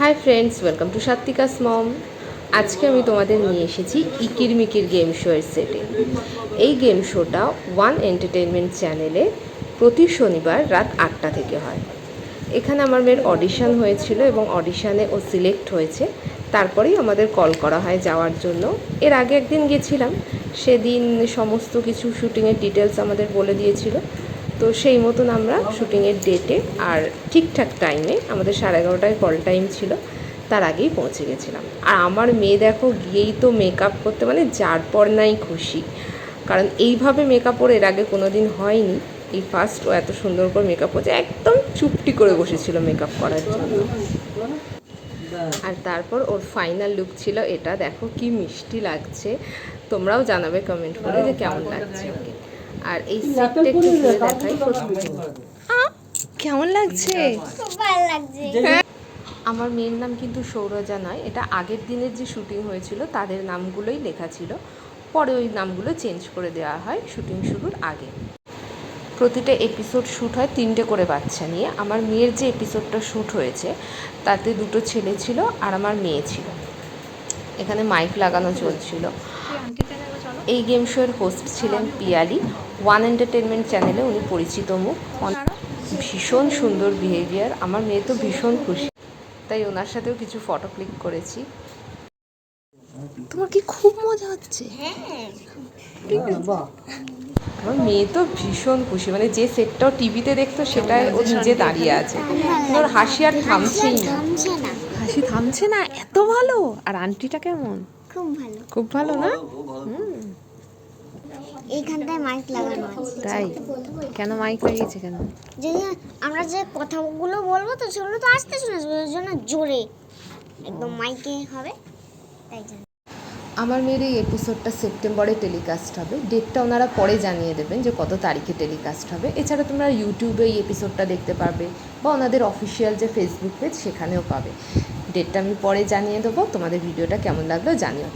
Hi friends, welcome to সাত্বিকাস মম। আজকে আমি তোমাদের নিয়ে এসেছি ইকির মিকির গেম শোয়ের সেটে। এই গেম শোটা ওয়ান এন্টারটেনমেন্ট চ্যানেলে প্রতি শনিবার রাত 8টা থেকে হয়। এখানে আমার মেয়ের অডিশন হয়েছিল এবং অডিশানে ও সিলেক্ট হয়েছে। তারপরেই আমাদের কল করা হয় যাওয়ার জন্য। এর আগে একদিন গেছিলাম, সেদিন সমস্ত কিছু শ্যুটিংয়ের ডিটেলস আমাদের বলে দিয়েছিল। তো সেই মতন আমরা শ্যুটিংয়ের ডেটে আর ঠিকঠাক টাইমে, আমাদের 11:30টায় কল টাইম ছিল, তার আগেই পৌঁছে গেছিলাম। আর আমার মেয়ে দেখো গিয়েই তো মেকআপ করতে মানে যার পর নাই খুশি, কারণ এইভাবে মেকআপ ওর এর আগে কোনো দিন হয়নি। এই ফার্স্ট ও এত সুন্দর করে মেকআপ হচ্ছে, একদম চুপটি করে বসেছিল মেকআপ করার জন্য। আর তারপর ওর ফাইনাল লুক ছিল এটা। দেখো কি মিষ্টি লাগছে, তোমরাও জানাবে কমেন্ট করে যে কেমন লাগছে ওকে। আর এই সেটটা একটু ঘুরে দেখাই। কেমন লাগছে? খুব ভালো লাগছে। আমার মেয়ের নাম কিন্তু সৌরজা নয়, এটা আগের দিনের যে শ্যুটিং হয়েছিল তাদের নামগুলোই লেখা ছিল, পরে ওই নামগুলো চেঞ্জ করে দেওয়া হয় শ্যুটিং শুরুর আগে। প্রতিটা এপিসোড শ্যুট হয় 3টে করে বাচ্চা নিয়ে। আমার মেয়ের যে এপিসোডটা শ্যুট হয়েছে তাতে 2টো ছেলে ছিল আর আমার মেয়ে ছিল। এখানে মাইক লাগানো চলছিল। এই গেম শোয়ের হোস্ট ছিলেন পিয়ালি, ওয়ান এন্টারটেনমেন্ট চ্যানেলে উনি পরিচিত মুখ। ভীষণ সুন্দর বিহেভিয়ার, আমার মেয়ে তো ভীষণ খুশি, তাই ওনার সাথেও কিছু ফটো ক্লিক করেছি। তোমার কি খুব মজা হচ্ছে? আমার মেয়ে তো ভীষণ খুশি, মানে যে সেটটাও টিভিতে দেখতো সেটাই ও নিজে দাঁড়িয়ে আছে। ওর হাসি আর থামছেই না, হাসি থামছে না, এত ভালো। আর আন্টিটা কেমন? খুব ভালো। খুব ভালো না? এইখানটায় মাইক লাগানো আছে। তাই? কেন মাইক লাগিয়েছে কেন? যদি আমরা যে কথাগুলো বলবো তো সেগুলো তো আস্তে শোনা যাবে, ওই জন্য জোরে একদম মাইকে হবে, তাই জন্য। আমার মেয়ের এই এপিসোডটা সেপ্টেম্বরে টেলিকাস্ট হবে। ডেটটা ওনারা পরে জানিয়ে দেবেন যে কত তারিখে টেলিকাস্ট হবে। এছাড়া তোমরা ইউটিউবে এই এপিসোডটা দেখতে পারবে বা ওনাদের অফিসিয়াল যে ফেসবুক পেজ সেখানেও পাবে। ডেটটা আমি পরে জানিয়ে দেবো। তোমাদের ভিডিওটা কেমন লাগলো জানিও।